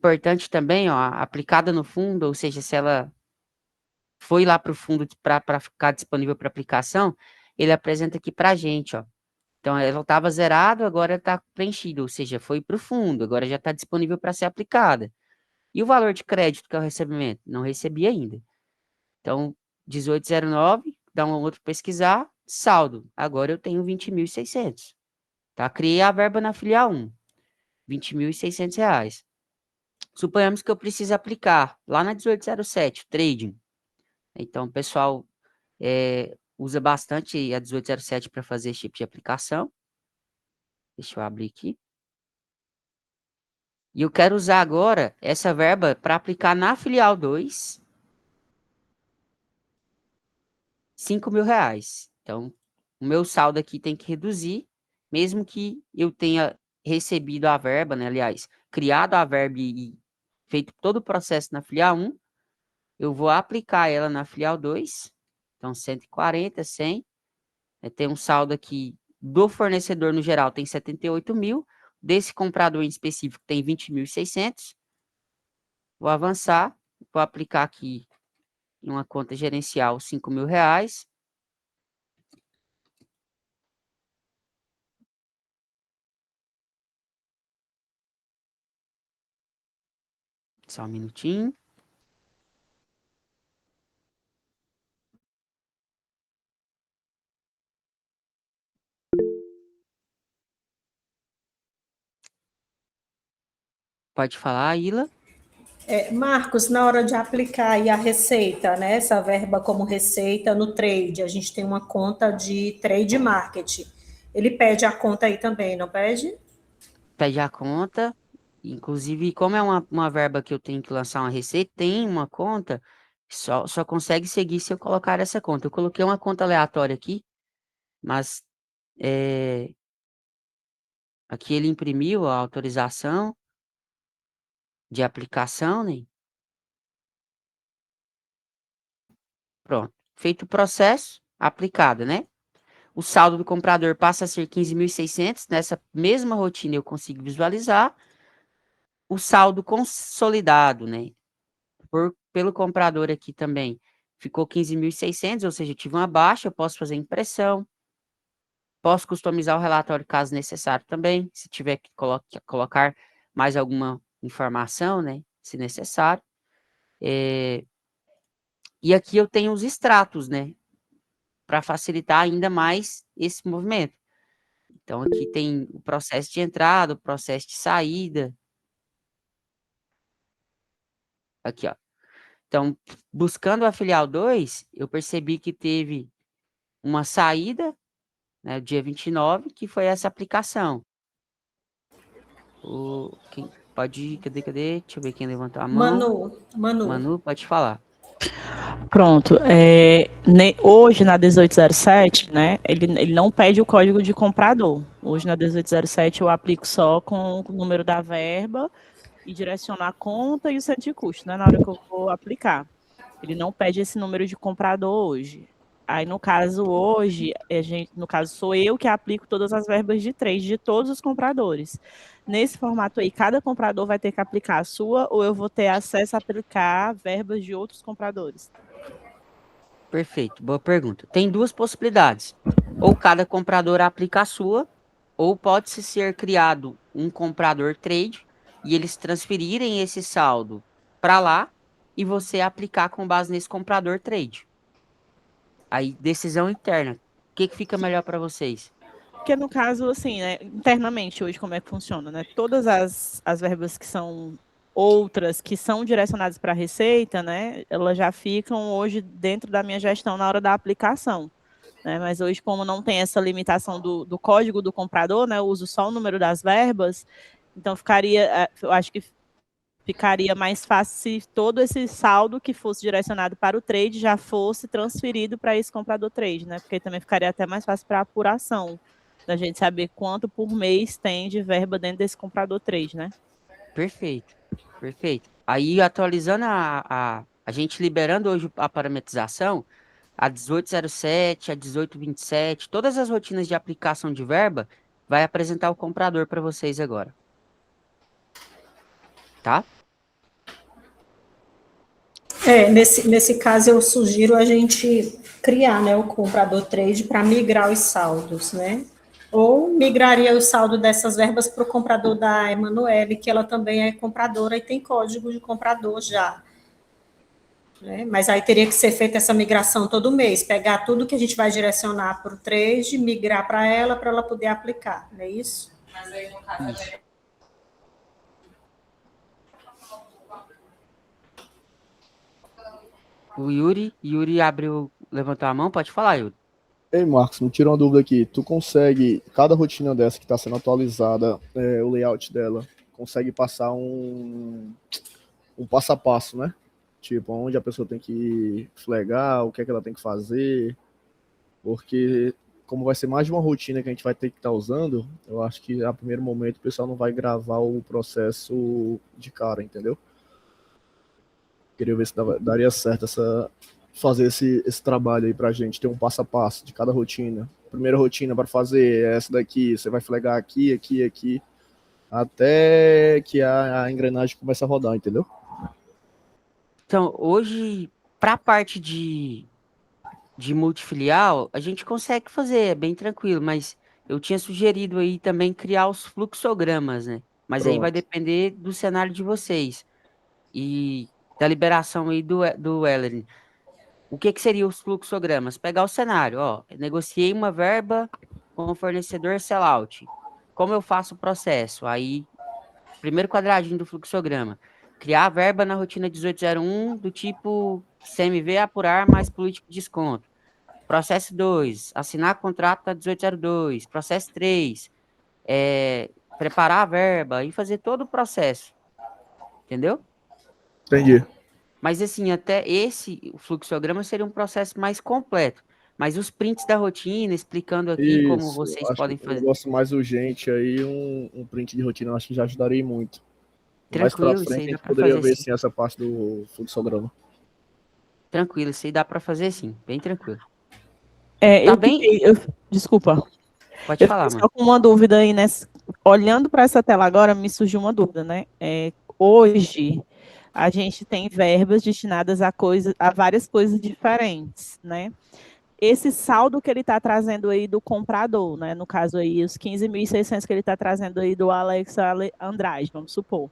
Importante também, ó, aplicada no fundo, ou seja, se ela foi lá para o fundo para ficar disponível para aplicação, ele apresenta aqui para a gente, ó. Então, ela estava zerado, agora está preenchido, ou seja, foi para o fundo, agora já está disponível para ser aplicada. E o valor de crédito que é o recebimento? Não recebi ainda. Então, 1809, dá um outro pesquisar, saldo. Agora eu tenho 20.600. Tá? Criei a verba na filial 1, R$ 20.600. Suponhamos que eu precise aplicar lá na 1807, trading. Então, o pessoal usa bastante a 1807 para fazer esse tipo de aplicação. Deixa eu abrir aqui. E eu quero usar agora essa verba para aplicar na filial 2, R$ 5.000. Então, o meu saldo aqui tem que reduzir, mesmo que eu tenha recebido a verba, né? Aliás, criado a verba e feito todo o processo na filial 1, eu vou aplicar ela na filial 2. Então, 140, 100. Tem um saldo aqui do fornecedor no geral, tem 78 mil. Desse comprador em específico, tem 20.600. Vou avançar, vou aplicar aqui em uma conta gerencial R$ 5.000. Só um minutinho. Pode falar, Ila. Marcos, na hora de aplicar aí a receita, né, essa verba como receita no trade, a gente tem uma conta de trade market. Ele pede a conta aí também, não pede? Pede a conta. Inclusive, como é uma verba que eu tenho que lançar uma receita, tem uma conta, só consegue seguir se eu colocar essa conta. Eu coloquei uma conta aleatória aqui, mas aqui ele imprimiu a autorização de aplicação, né? Pronto. Feito o processo, aplicado, né? O saldo do comprador passa a ser 15.600. Nessa mesma rotina eu consigo visualizar o saldo consolidado, né? Pelo comprador aqui também ficou 15.600, ou seja, eu tive uma baixa, eu posso fazer impressão, posso customizar o relatório caso necessário também, se tiver que colocar mais alguma informação, né? Se necessário. E aqui eu tenho os extratos, né? Para facilitar ainda mais esse movimento. Então, aqui tem o processo de entrada, o processo de saída. Aqui, ó. Então, buscando a filial 2, eu percebi que teve uma saída, né, dia 29, que foi essa aplicação. Pode ir, cadê? Deixa eu ver quem levantou a mão. Manu. Manu, pode falar. Pronto. Hoje na 1807, né, ele não pede o código de comprador. Hoje na 1807 eu aplico só com o número da verba e direcionar a conta e o centro de custo, né, na hora que eu vou aplicar. Ele não pede esse número de comprador hoje. Aí, no caso, hoje, no caso, sou eu que aplico todas as verbas de trade de todos os compradores. Nesse formato aí, cada comprador vai ter que aplicar a sua ou eu vou ter acesso a aplicar verbas de outros compradores? Perfeito, boa pergunta. Tem duas possibilidades. Ou cada comprador aplica a sua, ou pode-se ser criado um comprador trade e eles transferirem esse saldo para lá e você aplicar com base nesse comprador trade. Aí, decisão interna. O que fica melhor para vocês? Porque, no caso, assim, né, internamente, hoje, como é que funciona, né? Todas as verbas que são outras, que são direcionadas para a receita, né, elas já ficam hoje dentro da minha gestão na hora da aplicação. Né? Mas hoje, como não tem essa limitação do código do comprador, né, eu uso só o número das verbas, então eu acho que ficaria mais fácil se todo esse saldo que fosse direcionado para o trade já fosse transferido para esse comprador trade, né? Porque também ficaria até mais fácil para a apuração, da gente saber quanto por mês tem de verba dentro desse comprador trade, né? Perfeito, perfeito. Aí, atualizando a gente liberando hoje a parametrização, a 1807, a 1827, todas as rotinas de aplicação de verba, vai apresentar o comprador para vocês agora, tá? Nesse caso, eu sugiro a gente criar, né, o comprador trade para migrar os saldos, né? Ou migraria o saldo dessas verbas para o comprador da Emanuele, que ela também é compradora e tem código de comprador já. Né? Mas aí teria que ser feita essa migração todo mês, pegar tudo que a gente vai direcionar para o trade, migrar para ela poder aplicar, não é isso? Mas aí, no caso, Isso. O Yuri levantou a mão, pode falar, Yuri. Ei, Marcos, me tira uma dúvida aqui. Tu consegue, cada rotina dessa que está sendo atualizada, o layout dela, consegue passar um passo a passo, né? Tipo, onde a pessoa tem que flegar, o que é que ela tem que fazer, porque como vai ser mais de uma rotina que a gente vai ter que estar usando, eu acho que a primeiro momento o pessoal não vai gravar o processo de cara, entendeu? Queria ver se daria certo fazer esse trabalho aí pra gente, ter um passo a passo de cada rotina. Primeira rotina para fazer é essa daqui, você vai flegar aqui, aqui, aqui, até que a engrenagem comece a rodar, entendeu? Então, hoje, para a parte de multifilial, a gente consegue fazer, é bem tranquilo, mas eu tinha sugerido aí também criar os fluxogramas, né? Mas aí vai Pronto. depender do cenário de vocês e da liberação aí do Ellery. O que que seria os fluxogramas? Pegar o cenário, ó, negociei uma verba com o fornecedor sellout. Como eu faço o processo? Aí, primeiro quadradinho do fluxograma. Criar a verba na rotina 1801 do tipo CMV apurar mais político de desconto. Processo 2, assinar contrato da 1802. Processo 3, preparar a verba e fazer todo o processo. Entendeu? Entendi. Mas assim, até o fluxograma seria um processo mais completo. Mas os prints da rotina, explicando aqui como Isso, vocês acho que podem um fazer. negócio mais urgente aí, um print de rotina, eu acho que já ajudaria muito. Mais pra Tranquilo, isso aí frente a dá gente para poderia fazer ver sim. sim, essa parte do fluxograma. Tranquilo, isso aí dá para fazer sim. Bem tranquilo. Tá Eu bem? fiquei, desculpa, Pode eu falar, fiquei só mano. com uma dúvida aí, olhando para essa tela agora, me surgiu uma dúvida, né? Hoje, a gente tem verbas destinadas a várias coisas diferentes, né? Esse saldo que ele está trazendo aí do comprador, né? No caso aí, os 15.600 que ele está trazendo aí do Alex Andrade, vamos supor.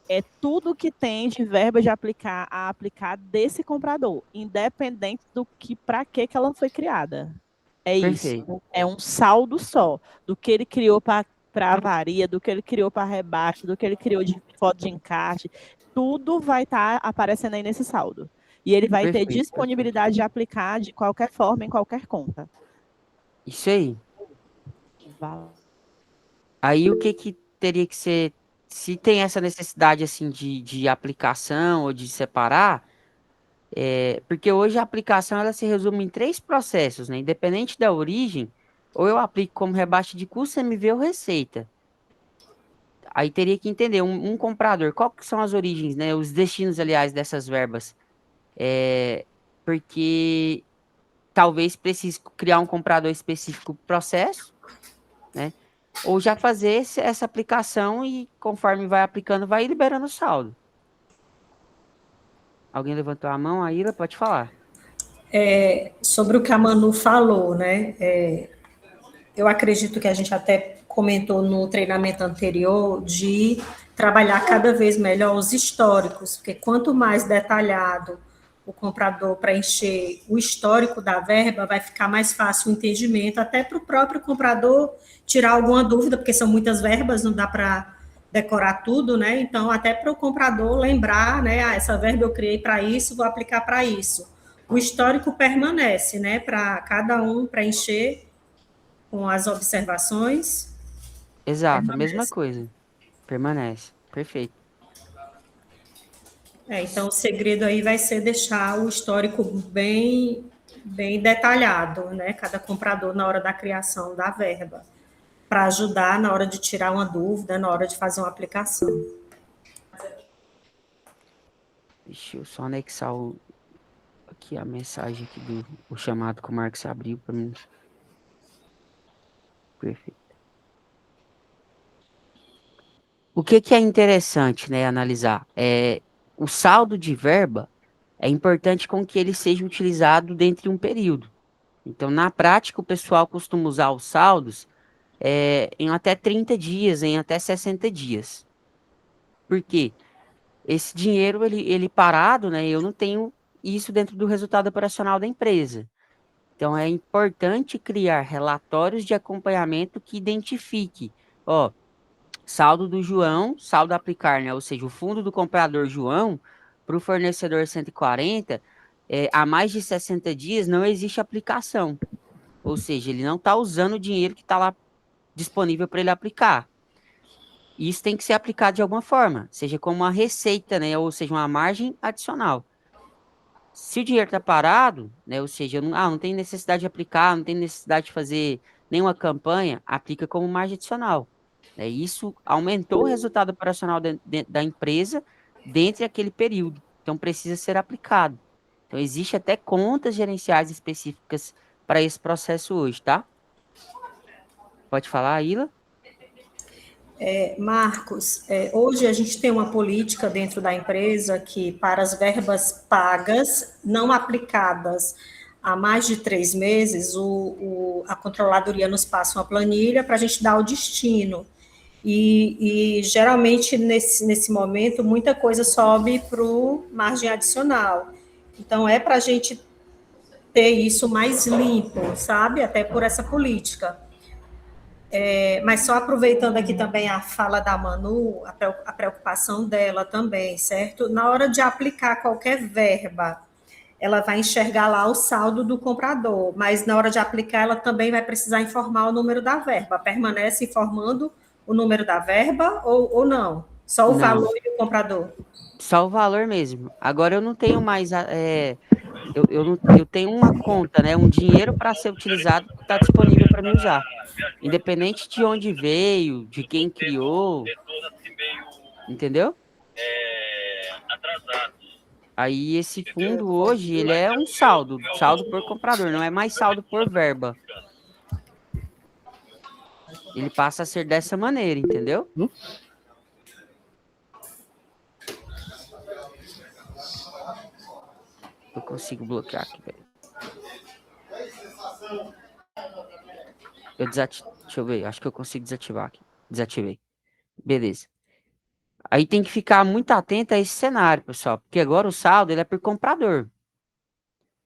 É tudo que tem de verba de aplicar desse comprador, independente do que, para que ela foi criada. É isso. Perfeito. É um saldo só do que ele criou para avaria, do que ele criou para rebaixo, do que ele criou de foto de encarte. Tudo vai estar aparecendo aí nesse saldo. E ele vai ter Perfeito. Perfeito. disponibilidade de aplicar de qualquer forma, em qualquer conta. Isso aí. Aí o que que teria que ser, se tem essa necessidade assim de aplicação ou de separar, porque hoje a aplicação ela se resume em três processos, né? Independente da origem, ou eu aplico como rebaixe de custo, MV ou receita. Aí teria que entender um comprador, qual que são as origens, né? Os destinos, aliás, dessas verbas. Porque talvez precise criar um comprador específico pro processo, né? Ou já fazer essa aplicação e conforme vai aplicando, vai liberando o saldo. Alguém levantou a mão? A Ila pode falar. Sobre o que a Manu falou, né? Eu acredito que a gente até comentou no treinamento anterior de trabalhar cada vez melhor os históricos, porque quanto mais detalhado o comprador preencher o histórico da verba, vai ficar mais fácil o entendimento, até para o próprio comprador tirar alguma dúvida, porque são muitas verbas, não dá para decorar tudo, né? Então, até para o comprador lembrar, né? Essa verba eu criei para isso, vou aplicar para isso. O histórico permanece, né? Para cada um preencher com as observações. Exato, a mesma Permanece. coisa. Permanece. Perfeito. Então, o segredo aí vai ser deixar o histórico bem detalhado, né? Cada comprador na hora da criação da verba, para ajudar na hora de tirar uma dúvida, na hora de fazer uma aplicação. Deixa eu só anexar aqui a mensagem aqui o chamado que o Marcos abriu para mim. Perfeito. O que que é interessante, né, analisar? O saldo de verba, é importante com que ele seja utilizado dentro de um período. Então, na prática, o pessoal costuma usar os saldos em até 30 dias, em até 60 dias. Por quê? Esse dinheiro, ele parado, né? Eu não tenho isso dentro do resultado operacional da empresa. Então, é importante criar relatórios de acompanhamento que identifique, ó, saldo do João, saldo a aplicar, né? Ou seja, o fundo do comprador João para o fornecedor 140, há mais de 60 dias não existe aplicação. Ou seja, ele não está usando o dinheiro que está lá disponível para ele aplicar. E isso tem que ser aplicado de alguma forma, seja como uma receita, né? Ou seja, uma margem adicional. Se o dinheiro está parado, né? Ou seja, não tem necessidade de aplicar, não tem necessidade de fazer nenhuma campanha, aplica como margem adicional. Né? Isso aumentou o resultado operacional da empresa dentro daquele período. Então, precisa ser aplicado. Então, existe até contas gerenciais específicas para esse processo hoje, tá? Pode falar, Ila? Marcos, hoje a gente tem uma política dentro da empresa que, para as verbas pagas, não aplicadas há mais de 3 meses, a controladoria nos passa uma planilha para a gente dar o destino. E geralmente, nesse momento, muita coisa sobe para o margem adicional. Então, é para a gente ter isso mais limpo, sabe? Até por essa política. Mas só aproveitando aqui também a fala da Manu, a preocupação dela também, certo? Na hora de aplicar qualquer verba, ela vai enxergar lá o saldo do comprador, mas na hora de aplicar, ela também vai precisar informar o número da verba. Permanece informando o número da verba ou não? Só o Não, valor e o comprador? só o valor mesmo. Agora eu não tenho mais. Eu tenho uma conta, né? Um dinheiro para ser utilizado que está disponível para me usar. Independente de onde veio, de quem criou, entendeu? Aí esse fundo hoje, ele é um saldo por comprador, não é mais saldo por verba. Ele passa a ser dessa maneira, entendeu? Eu consigo bloquear aqui, velho. Deixa eu ver, acho que eu consigo desativar aqui. Desativei. Beleza. Aí tem que ficar muito atento a esse cenário, pessoal, porque agora o saldo ele é por comprador.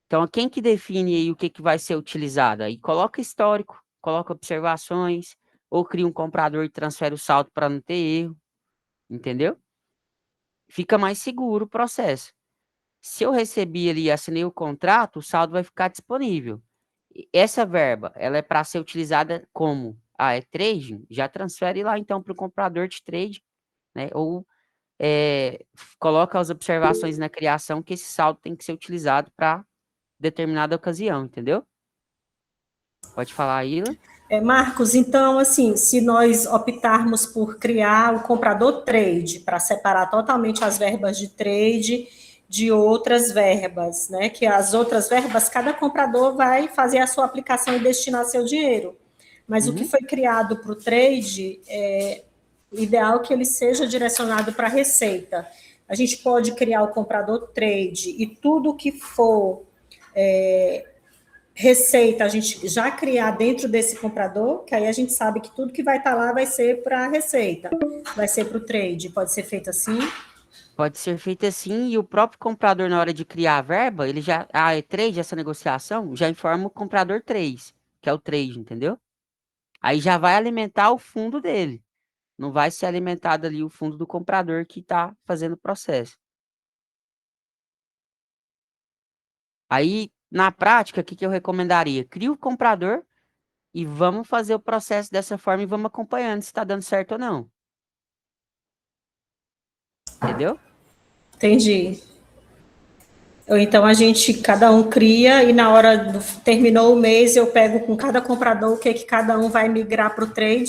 Então, quem que define aí o que vai ser utilizado? Aí coloca histórico, coloca observações, ou cria um comprador e transfere o saldo para não ter erro, entendeu? Fica mais seguro o processo. Se eu recebi ali e assinei o contrato, o saldo vai ficar disponível. Essa verba, ela é para ser utilizada como? É trading? Já transfere lá então para o comprador de trade, né? Ou coloca as observações na criação que esse saldo tem que ser utilizado para determinada ocasião, entendeu? Pode falar, Ila. Marcos, então, assim, se nós optarmos por criar o comprador trade, para separar totalmente as verbas de trade de outras verbas, né? Que as outras verbas, cada comprador vai fazer a sua aplicação e destinar seu dinheiro. Mas o que foi criado para o trade, o ideal é que ele seja direcionado para a receita. A gente pode criar o comprador trade e tudo que for receita, a gente já criar dentro desse comprador, que aí a gente sabe que tudo que vai estar lá vai ser para a receita, vai ser para o trade. Pode ser feito assim? Pode ser feito assim, e o próprio comprador, na hora de criar a verba, ele já, trade, essa negociação, já informa o comprador 3, que é o trade, entendeu? Aí já vai alimentar o fundo dele. Não vai ser alimentado ali o fundo do comprador que está fazendo o processo. Aí, na prática, o que eu recomendaria? Cria o comprador e vamos fazer o processo dessa forma e vamos acompanhando se está dando certo ou não. Entendeu? Entendi. Ou então a gente, cada um cria e na hora terminou o mês eu pego com cada comprador o que cada um vai migrar para o trade